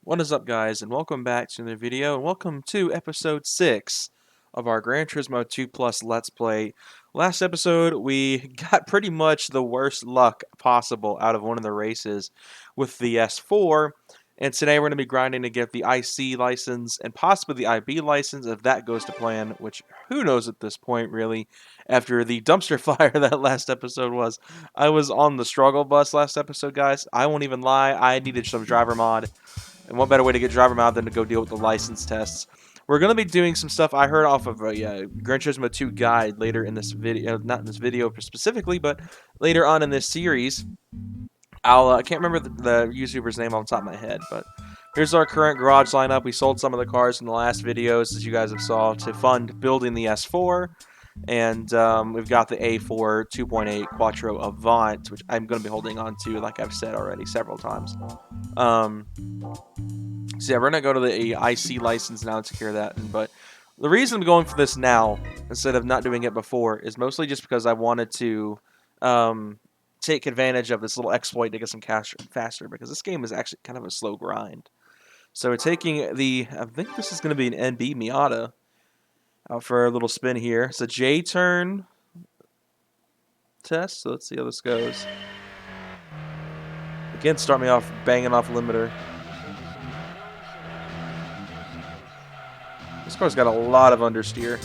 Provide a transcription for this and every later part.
What is up, guys, and welcome back to another video, and welcome to episode 6 of our Gran Turismo 2 Plus Let's Play. Last episode, we got pretty much the worst luck possible out of one of the races with the S4, and today we're going to be grinding to get the IC license and possibly the IB license if that goes to plan, which who knows at this point, really, after the dumpster fire that last episode was. I was on the struggle bus last episode, guys. I won't even lie, I needed some driver mod. And what better way to get driver mod than to go deal with the license tests? We're going to be doing some stuff I heard off of a Gran Turismo 2 guide later in this video, not in this video specifically, but later on in this series. I can't remember the YouTuber's name off the top of my head, but here's our current garage lineup. We sold some of the cars in the last videos, as you guys have saw, to fund building the S4. And we've got the A4 2.8 Quattro Avant, which I'm going to be holding on to, like I've said already several times. So yeah, we're gonna go to the IC license now to secure that. But the reason I'm going for this now instead of not doing it before is mostly just because I wanted to take advantage of this little exploit to get some cash faster, because this game is actually kind of a slow grind. So we're taking the, I think this is going to be an NB Miata out for a little spin here. It's a J turn test, so let's see how this goes. Again, start me off banging off limiter. This car's got a lot of understeer.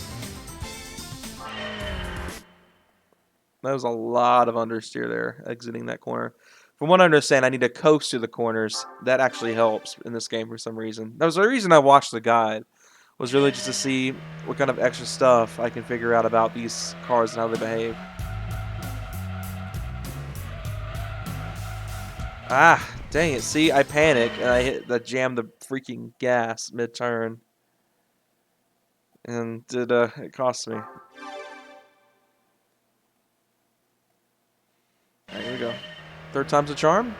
That was a lot of understeer there, exiting that corner. From what I understand, I need to coast through the corners. That actually helps in this game for some reason. That was the reason I watched the guide, was really just to see what kind of extra stuff I can figure out about these cars and how they behave. Ah, dang it. See, I panic, and I jammed the freaking gas mid-turn. And it cost me. Alright, here we go. Third time's a charm.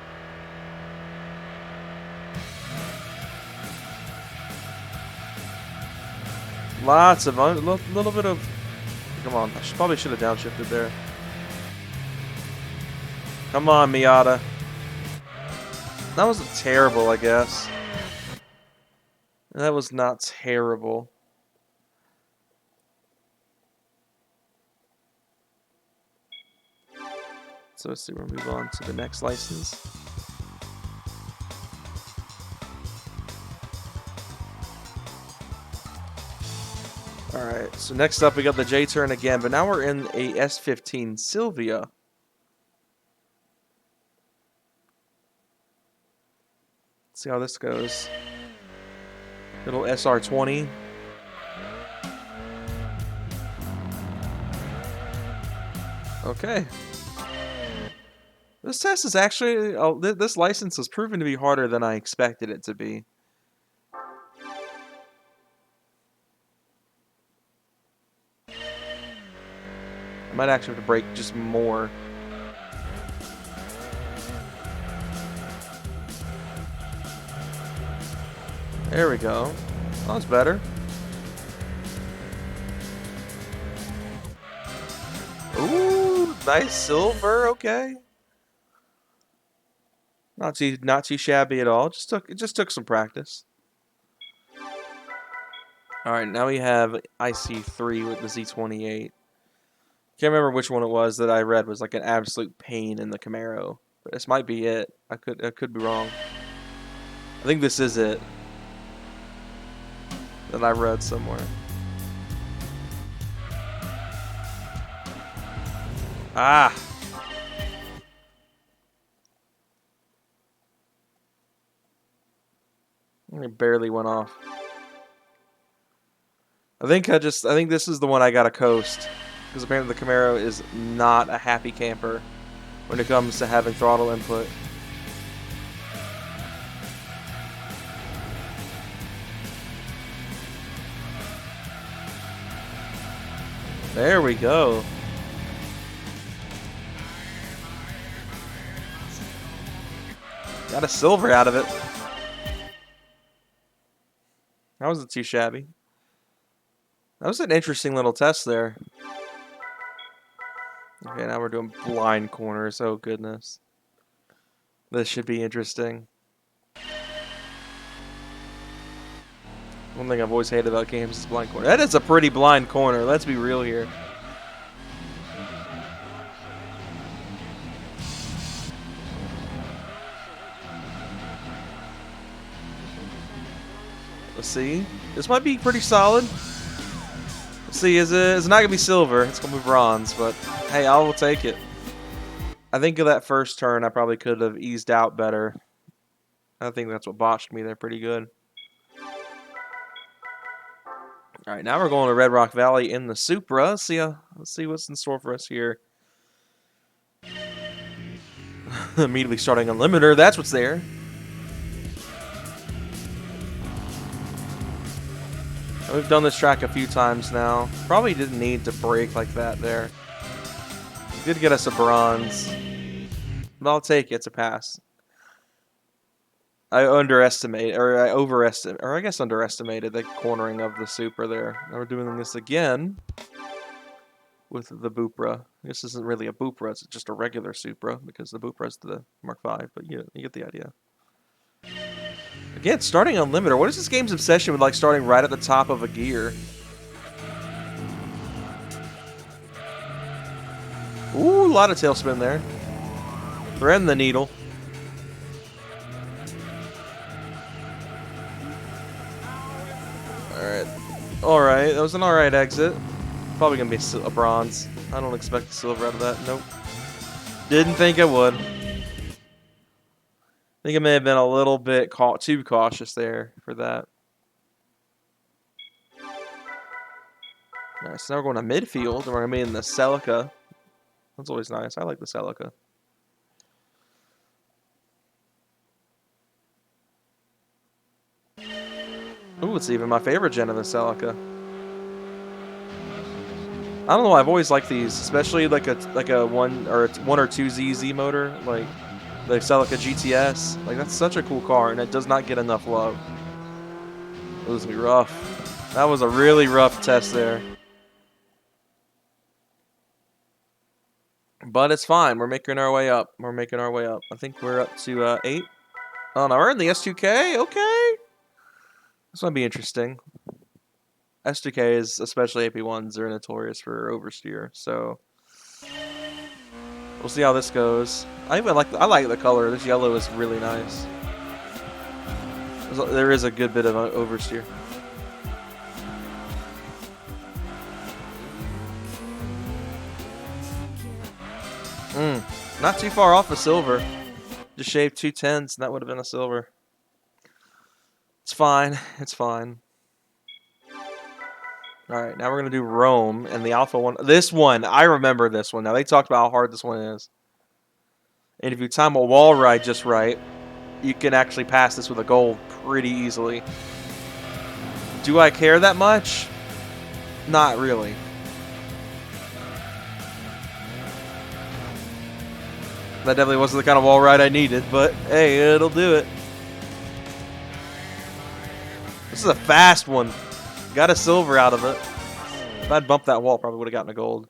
Lots of little bit of. Come on, I probably should have downshifted there. Come on, Miata. That wasn't terrible, I guess. That was not terrible. So let's see, we'll move on to the next license. Alright, so next up we got the J turn again, but now we're in a S15 Sylvia. Let's see how this goes. Little SR20. Okay. This test is actually, this license has proven to be harder than I expected it to be. I might actually have to brake just more. There we go. That's better. Ooh, nice silver. Okay. Not too shabby at all. It just took some practice. All right, now we have IC3 with the Z28. Can't remember which one it was that I read was like an absolute pain in the Camaro, but this might be it. I could be wrong. I think this is it that I read somewhere. Ah. It barely went off. I think this is the one I gotta coast, because apparently the Camaro is not a happy camper when it comes to having throttle input. There we go. Got a silver out of it. That wasn't too shabby. That was an interesting little test there. Okay, now we're doing blind corners. Oh, goodness. This should be interesting. One thing I've always hated about games is blind corner. That is a pretty blind corner. Let's be real here. Let's see. This might be pretty solid. Let's see. It's not gonna be silver. It's gonna be bronze. But hey, I will take it. I think of that first turn, I probably could have eased out better. I think that's what botched me there pretty good. All right, now we're going to Red Rock Valley in the Supra. Let's see what's in store for us here. Immediately starting on limiter. That's what's there. We've done this track a few times now. Probably didn't need to break like that there. Did get us a bronze. But I'll take it. It's a pass. I overestimated the cornering of the Supra there. Now we're doing this again with the Bupra. This isn't really a Bupra, it's just a regular Supra because the Bupra is the Mark V, but you get the idea. Again, starting on limiter. What is this game's obsession with like starting right at the top of a gear? Ooh, a lot of tailspin there. Threading the needle. Alright, that was an alright exit. Probably gonna be a bronze. I don't expect the silver out of that. Nope. Didn't think I would. I think I may have been a little bit too cautious there for that. Alright, so now we're going to midfield, and we're going to be in the Celica. That's always nice. I like the Celica. Ooh, it's even my favorite gen of the Celica. I don't know. I've always liked these, especially like a one or two ZZ motor, like the Celica GTS. Like that's such a cool car, and it does not get enough love. It was gonna be rough. That was a really rough test there, but it's fine. We're making our way up. I think we're up to 8. Oh no, we're in the S2K. Okay. This might be interesting. S2Ks, especially AP1s, are notorious for oversteer, so we'll see how this goes. I like the color. This yellow is really nice. There is a good bit of oversteer. Not too far off a silver. Just shaved 2 tenths, and that would have been a silver. It's fine. It's fine. Alright, now we're going to do Rome and the Alpha 1. This one, I remember this one. Now, they talked about how hard this one is. And if you time a wall ride just right, you can actually pass this with a gold pretty easily. Do I care that much? Not really. That definitely wasn't the kind of wall ride I needed, but hey, it'll do it. This is a fast one. Got a silver out of it. If I'd bumped that wall, probably would have gotten a gold.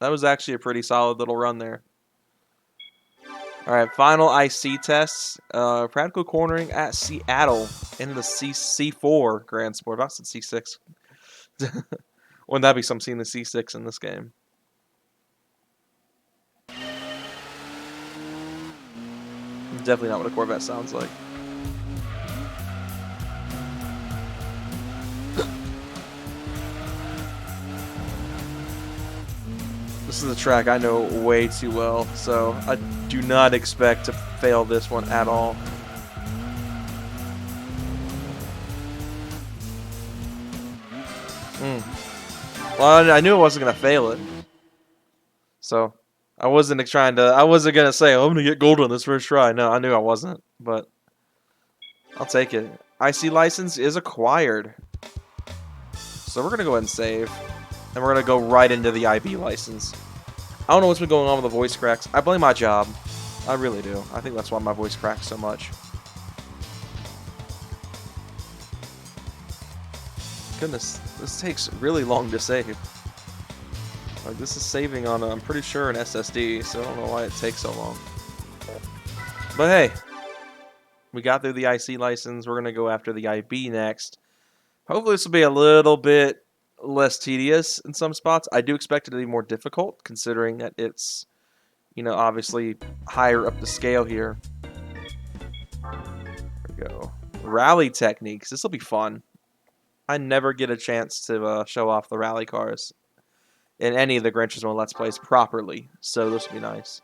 That was actually a pretty solid little run there. Alright, final IC tests. Practical cornering at Seattle in the C4 Grand Sport. I said C6. Wouldn't that be some seeing the C6 in this game? Definitely not what a Corvette sounds like. This is a track I know way too well, so I do not expect to fail this one at all. Well, I knew I wasn't gonna fail it, so I wasn't gonna say, oh, I'm gonna get gold on this first try. No, I knew I wasn't, but I'll take it. IC license is acquired, so we're gonna go ahead and save. And we're going to go right into the IB license. I don't know what's been going on with the voice cracks. I blame my job. I really do. I think that's why my voice cracks so much. Goodness, this takes really long to save. Like, this is saving on, I'm pretty sure, an SSD, so I don't know why it takes so long. But hey, We got through the IC license. We're going to go after the IB next. Hopefully this will be a little bit less tedious in some spots. I do expect it to be more difficult, considering that it's, you know, obviously higher up the scale here. There we go. Rally techniques. This will be fun. I never get a chance to show off the rally cars in any of the Gran Turismo Let's Plays properly, so this will be nice.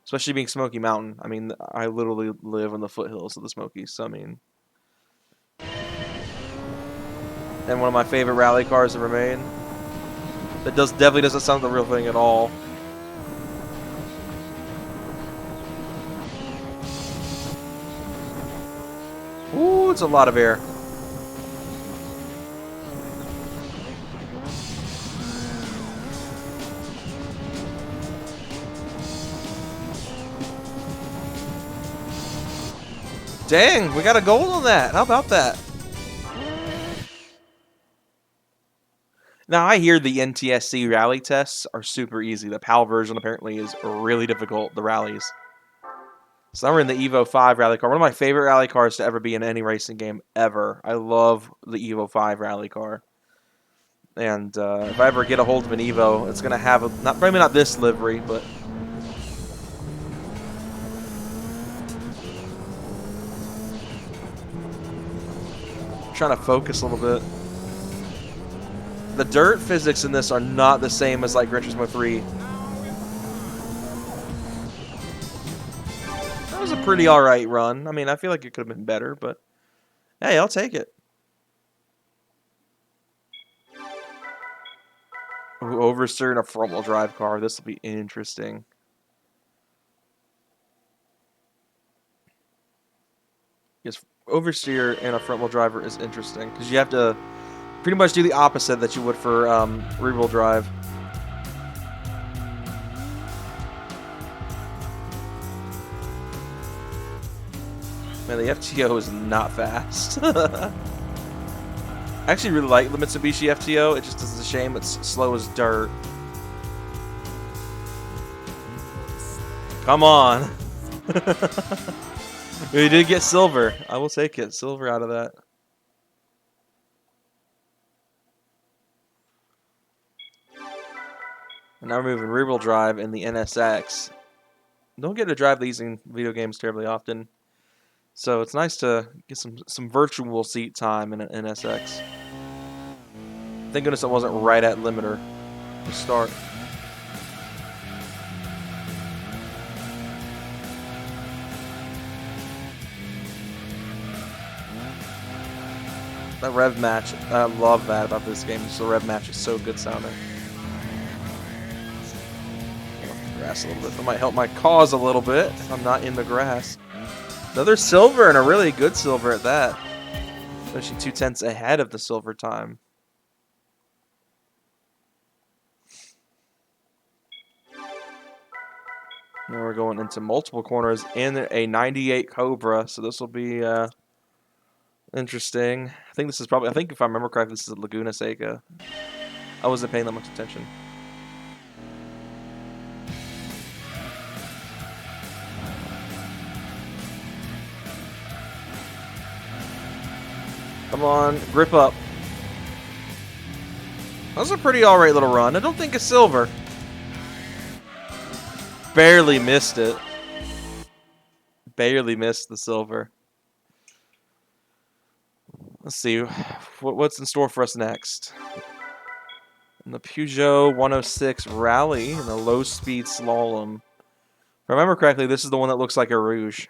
Especially being Smoky Mountain. I mean, I literally live in the foothills of the Smokies, so I mean... And one of my favorite rally cars ever made. That definitely doesn't sound the real thing at all. Ooh, it's a lot of air. Dang, we got a gold on that. How about that? Now, I hear the NTSC rally tests are super easy. The PAL version apparently is really difficult, the rallies. So now we're in the Evo 5 rally car. One of my favorite rally cars to ever be in any racing game ever. I love the Evo 5 rally car. And if I ever get a hold of an Evo, it's going to have, probably not this livery, but... Trying to focus a little bit. The dirt physics in this are not the same as like Gran Turismo 3. That was a pretty alright run. I mean, I feel like it could have been better, but hey, I'll take it. Ooh, oversteer in a front-wheel drive car. This will be interesting. Yes, oversteer in a front-wheel driver is interesting because you have to pretty much do the opposite that you would for rear-wheel drive. Man, the FTO is not fast. I actually really like the Mitsubishi FTO. It just is a shame it's slow as dirt. Come on. We did get silver. I will take it. Silver out of that. And now we're moving rear-wheel drive in the NSX. Don't get to drive these in video games terribly often. So it's nice to get some virtual seat time in an NSX. Thank goodness it wasn't right at limiter to start. That rev match, I love that about this game. Just the rev match is so good sounding. Grass a little bit. That might help my cause a little bit if I'm not in the grass. Another silver, and a really good silver at that. Especially 2/10 ahead of the silver time. Now we're going into multiple corners in a 98 Cobra, so this will be interesting. I think this is probably, I think if I remember correctly, this is a Laguna Seca. I wasn't paying that much attention. Come on, grip up. That was a pretty alright little run. I don't think it's silver. Barely missed it. Barely missed the silver. Let's see. What's in store for us next? In the Peugeot 106 Rally in the low-speed slalom. If I remember correctly, this is the one that looks like a Rouge.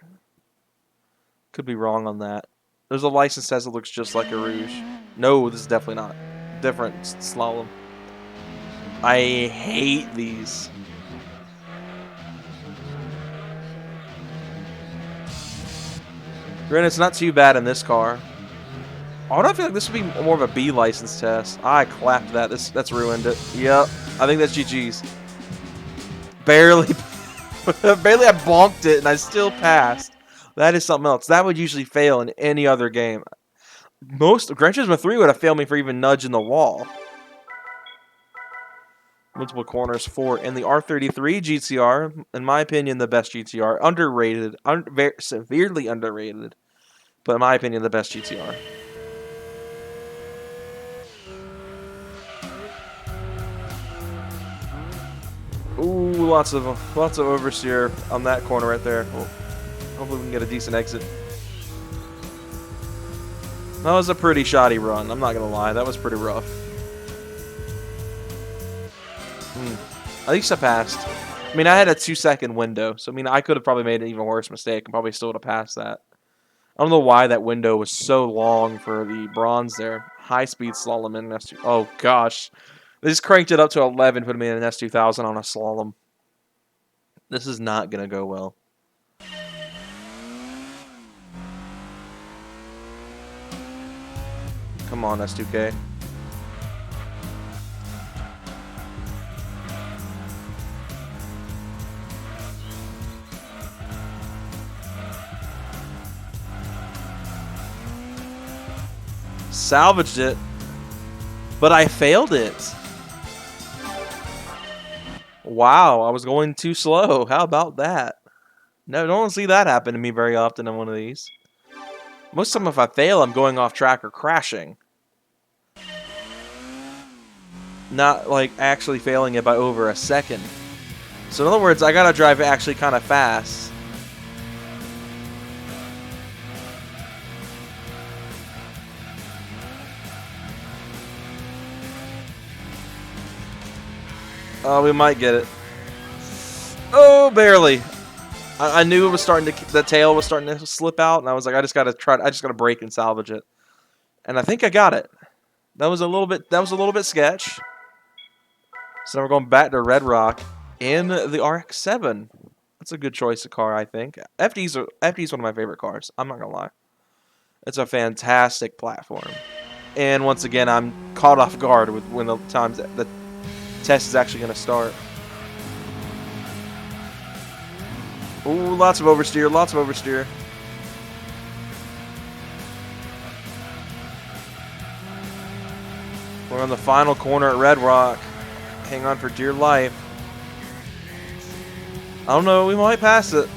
Could be wrong on that. There's a license that says it looks just like a Rouge. No, this is definitely not. Different slalom. I hate these. Granted, it's not too bad in this car. Oh, I feel like this would be more of a B license test. I clapped that. That's ruined it. Yep. I think that's GG's. Barely. Barely I bonked it and I still passed. That is something else. That would usually fail in any other game. Most Gran Turismo 3 would have failed me for even nudging the wall. Multiple corners for in the R33 GTR. In my opinion, the best GTR. Underrated. Severely underrated. but in my opinion, the best GTR. Ooh, lots of oversteer on that corner right there. Well, hopefully we can get a decent exit. That was a pretty shoddy run, I'm not gonna lie. That was pretty rough. At least I passed. I mean, I had a 2-second window, so I mean, I could have probably made an even worse mistake and probably still would have passed that. I don't know why that window was so long for the bronze there. High-speed slalom in an S2. Oh, gosh. They just cranked it up to 11, put me in an S2000 on a slalom. This is not going to go well. Come on, S2K. Salvaged it, but I failed it. Wow, I was going too slow. How about that? No, don't see that happen to me very often in one of these. Most of the time if I fail, I'm going off track or crashing. Not like actually failing it by over a second. So in other words, I gotta drive actually kind of fast. Oh, we might get it. Oh, barely. I knew it was starting to, the tail was starting to slip out, and I was like, I just gotta brake and salvage it. And I think I got it. That was a little bit sketch. So now we're going back to Red Rock in the RX-7. That's a good choice of car, I think. FD's one of my favorite cars. I'm not gonna lie. It's a fantastic platform. And once again, I'm caught off guard with when the times the test is actually going to start. Ooh, lots of oversteer, lots of oversteer. We're on the final corner at Red Rock. Hang on for dear life. I don't know, we might pass it.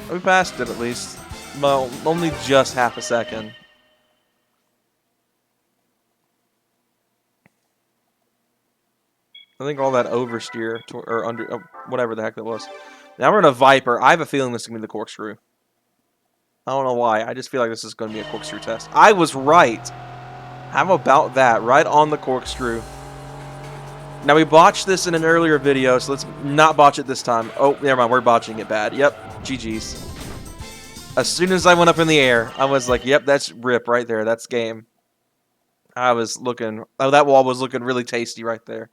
We passed it at least. Well, only just half a second. I think all that oversteer, or under, whatever the heck that was. Now we're in a Viper. I have a feeling this is going to be the corkscrew. I don't know why. I just feel like this is going to be a corkscrew test. I was right. How about that? Right on the corkscrew. Now, we botched this in an earlier video, so let's not botch it this time. Oh, never mind. We're botching it bad. Yep. GG's. As soon as I went up in the air, I was like, yep, that's rip right there. That's game. I was looking... Oh, that wall was looking really tasty right there.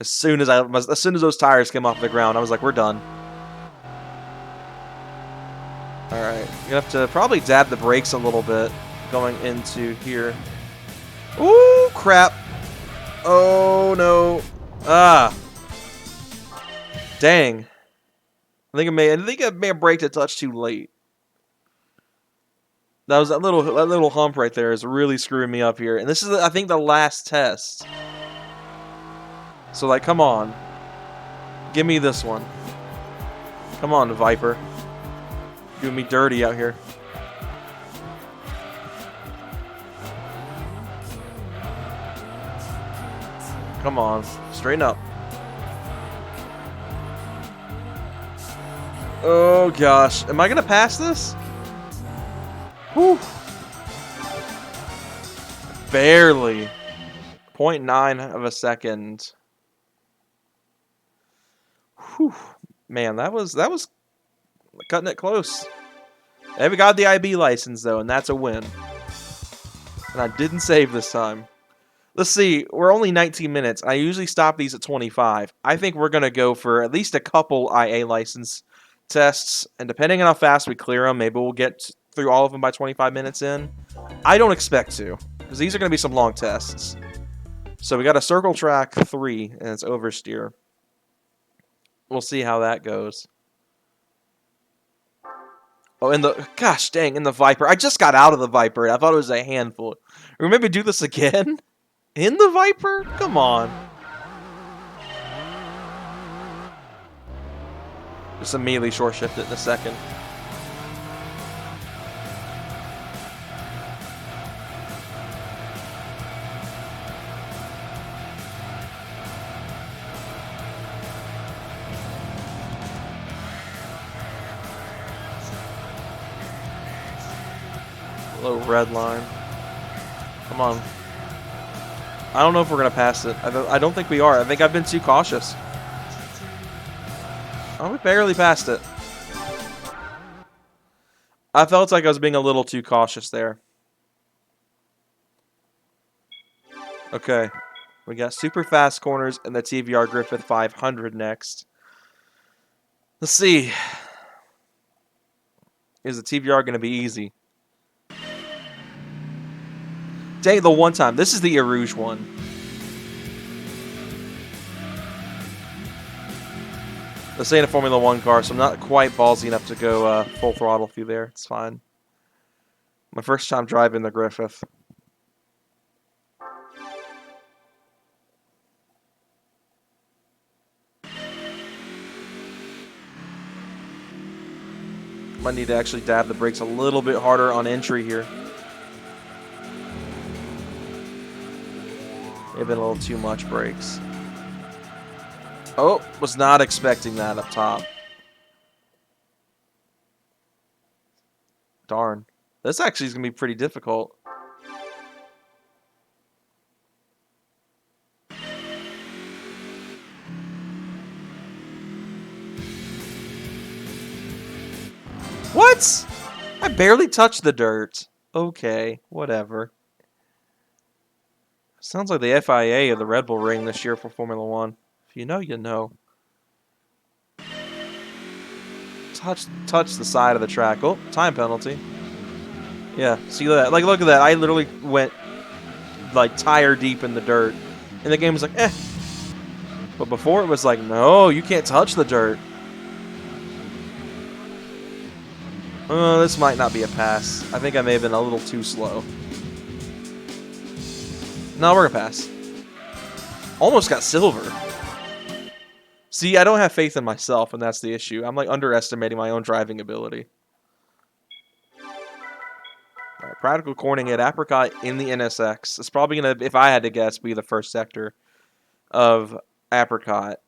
As soon as those tires came off the ground, I was like, we're done. Alright. You have to probably dab the brakes a little bit going into here. Ooh, crap. Oh, no. Ah. Dang. I think I may have braked a touch too late. That was that little hump right there is really screwing me up here. And this is, I think, the last test. So, like, come on. Give me this one. Come on, Viper. Doing me dirty out here. Come on. Straighten up. Oh, gosh. Am I going to pass this? Whew. Barely. 0.9 of a second. Whew. Man, that was cutting it close. We got the IB license, though, and that's a win. And I didn't save this time. Let's see. We're only 19 minutes. I usually stop these at 25. I think we're going to go for at least a couple IA license tests. And depending on how fast we clear them, maybe we'll get through all of them by 25 minutes in. I don't expect to, because these are going to be some long tests. So we got a circle track 3, and it's oversteer. We'll see how that goes. Oh, gosh dang, in the Viper. I just got out of the Viper. I thought it was a handful. Or maybe do this again? In the Viper? Come on. Just immediately short shift it in a second. Low red line. Come on. I don't know if we're going to pass it. I don't think we are. I think I've been too cautious. Oh, we barely passed it. I felt like I was being a little too cautious there. Okay. We got super fast corners and the TVR Griffith 500 next. Let's see. Is the TVR going to be easy? Dang, the one time. This is the Erouge one. This ain't a Formula 1 car, so I'm not quite ballsy enough to go full throttle through there. It's fine. My first time driving the Griffith. Might need to actually dab the brakes a little bit harder on entry here. They've been a little too much brakes. Oh, was not expecting that up top. Darn. This actually is going to be pretty difficult. What? I barely touched the dirt. Okay, whatever. Sounds like the FIA of the Red Bull Ring this year for Formula 1. If you know, you know. Touch the side of the track. Oh, time penalty. Yeah, see that? Like, look at that. I literally went, like, tire deep in the dirt. And the game was like, eh. But before it was like, no, you can't touch the dirt. This might not be a pass. I think I may have been a little too slow. No, we're gonna pass. Almost got silver. See, I don't have faith in myself, and that's the issue. I'm like underestimating my own driving ability. Alright, practical corning at Apricot in the NSX. It's probably gonna, if I had to guess, be the first sector of Apricot.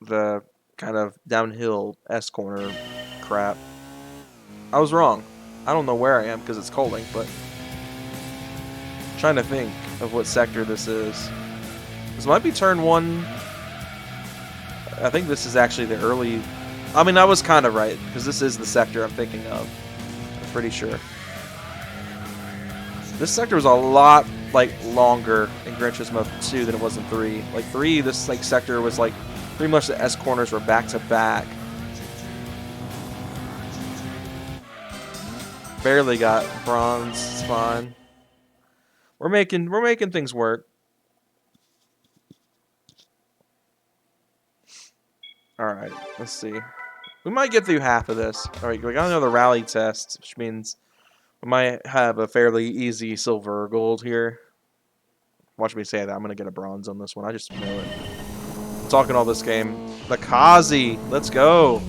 The kind of downhill S corner crap. I was wrong. I don't know where I am because it's coaling, but I'm trying to think of what sector this is. This might be turn 1. I think this is actually the early... I mean, I was kind of right, because this is the sector I'm thinking of. I'm pretty sure. This sector was a lot, like, longer in Gran Turismo 2 than it was in 3. Like, 3, this, like, sector was, like, pretty much the S corners were back-to-back. Barely got bronze. It's fine. We're making things work. Alright, let's see. We might get through half of this. Alright, we got another rally test, which means we might have a fairly easy silver or gold here. Watch me say that. I'm going to get a bronze on this one. I just know it. I'm talking all this game. The Kazi. Let's go.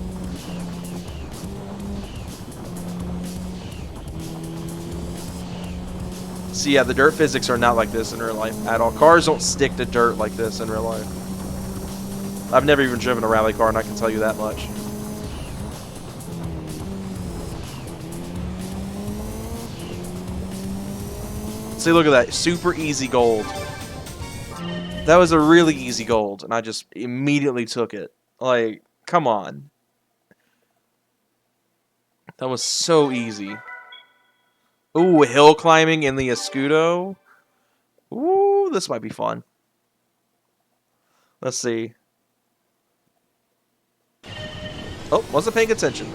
See, yeah, the dirt physics are not like this in real life at all. Cars don't stick to dirt like this in real life. I've never even driven a rally car, and I can tell you that much. See, look at that. Super easy gold. That was a really easy gold, and I just immediately took it. Like, come on. That was so easy. Ooh, hill climbing in the Escudo. Ooh, this might be fun. Let's see. Oh, wasn't paying attention.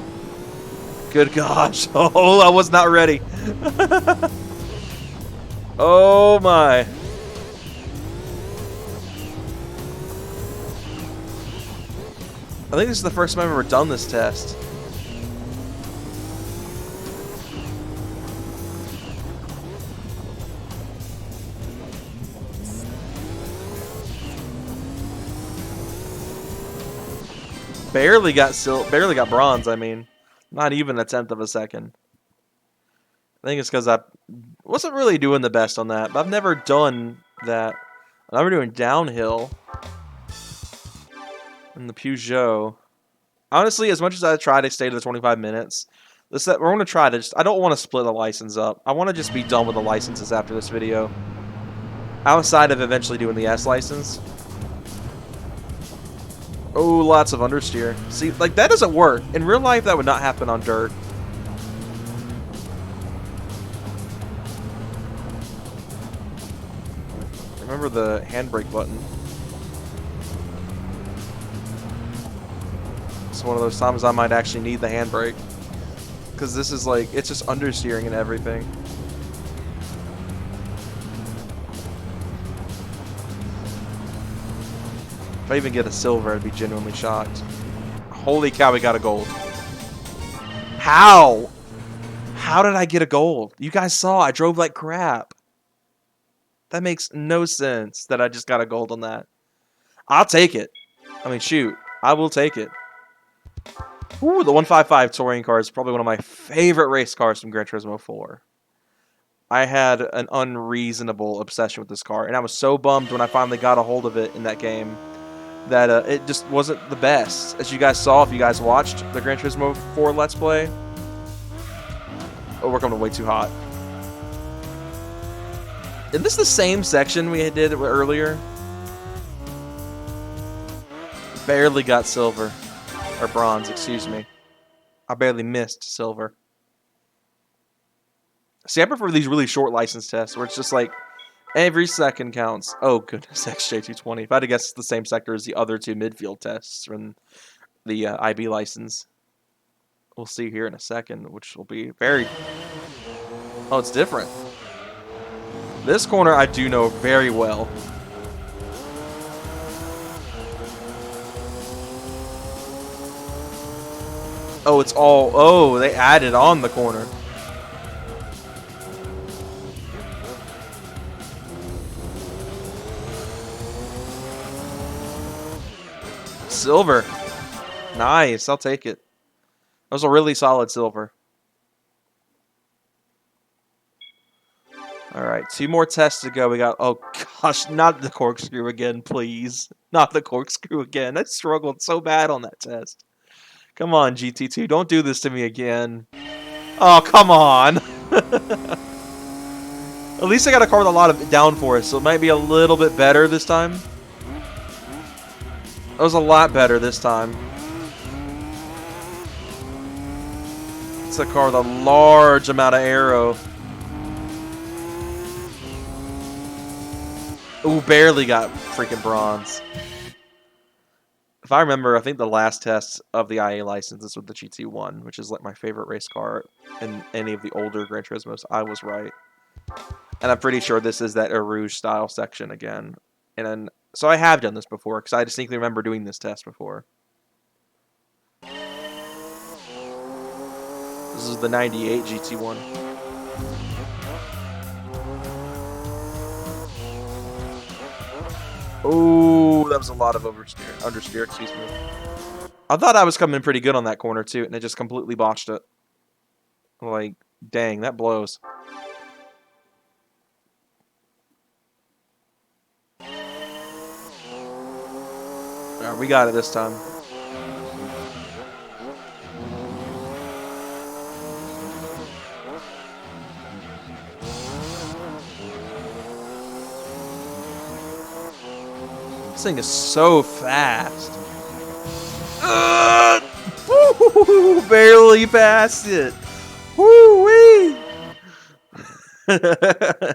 Good gosh. Oh, I was not ready. Oh my. I think this is the first time I've ever done this test. Barely got bronze, I mean. Not even a tenth of a second. I think it's because I wasn't really doing the best on that, but I've never done that. I'm never doing downhill in the Peugeot. Honestly, as much as I try to stay to the 25 minutes, We're going to try to just... I don't want to split the license up. I want to just be done with the licenses after this video. Outside of eventually doing the S license. Oh, lots of understeer. See, like, that doesn't work. In real life, that would not happen on dirt. Remember the handbrake button. It's one of those times I might actually need the handbrake. Because this is like, it's just understeering and everything. If I even get a silver, I'd be genuinely shocked. Holy cow, we got a gold. How? How did I get a gold? You guys saw, I drove like crap. That makes no sense that I just got a gold on that. I'll take it. I mean, shoot. I will take it. Ooh, the 155 touring car is probably one of my favorite race cars from Gran Turismo 4. I had an unreasonable obsession with this car, and I was so bummed when I finally got a hold of it in that game that it just wasn't the best. As you guys saw, if you guys watched the Gran Turismo 4 Let's Play. Oh, we're coming way too hot. Isn't this the same section we did earlier? Barely got silver. Or bronze, excuse me. I barely missed silver. See, I prefer these really short license tests where it's just like every second counts. Oh, goodness, XJ220. If I had to guess, it's the same sector as the other two midfield tests from the IB license. We'll see here in a second, which will be very... Oh, it's different. This corner I do know very well. Oh, it's all... Oh, they added on the corner. Silver. Nice, I'll take it. That was a really solid silver. Alright, 2 more tests to go. We got... Oh, gosh, not the corkscrew again, please. Not the corkscrew again. I struggled so bad on that test. Come on, GT2. Don't do this to me again. Oh, come on. At least I got a car with a lot of downforce, so it might be a little bit better this time. That was a lot better this time. It's a car with a large amount of aero. Ooh, barely got freaking bronze. If I remember, I think the last test of the IA license is with the GT1, which is like my favorite race car in any of the older Gran Turismos. I was right. And I'm pretty sure this is that Erouge style section again. And then, so I have done this before, because I distinctly remember doing this test before. This is the 98 GT1. Oh, that was a lot of understeer, excuse me. I thought I was coming pretty good on that corner too, and it just completely botched it. Like, dang, that blows. Alright, we got it this time. This thing is so fast. Woo, barely passed it. Woo-wee.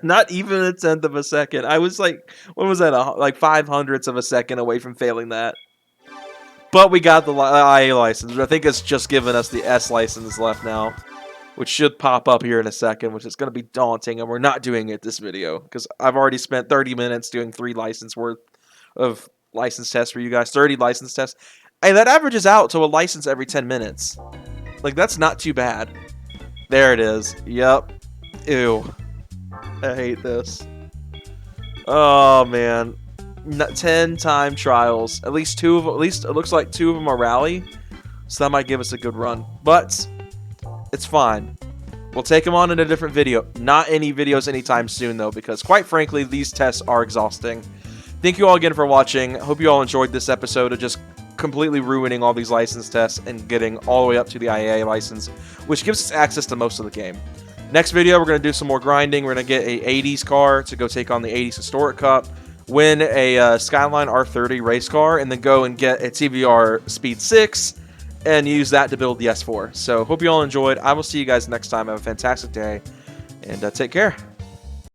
Not even a 1/10 of a second. I was like, what was that? Like 5/100ths of a second away from failing that. But we got the IA license. I think it's just given us the S license left now, which should pop up here in a second, which is going to be daunting, and we're not doing it this video because I've already spent 30 minutes doing 3 license worth of license tests for you guys. 30 license tests. Hey, that averages out to a license every 10 minutes. Like, that's not too bad. There it is. Yep. Ew. I hate this. Oh, man. 10-time trials. At least it looks like 2 of them are rally. So that might give us a good run. But it's fine. We'll take them on in a different video. Not any videos anytime soon, though, because quite frankly, these tests are exhausting. Thank you all again for watching. Hope you all enjoyed this episode of just completely ruining all these license tests and getting all the way up to the IAA license, which gives us access to most of the game. Next video, we're going to do some more grinding. We're going to get a 80s car to go take on the 80s Historic Cup, win a Skyline R30 race car, and then go and get a TVR Speed 6 and use that to build the S4. So hope you all enjoyed. I will see you guys next time. Have a fantastic day, and take care.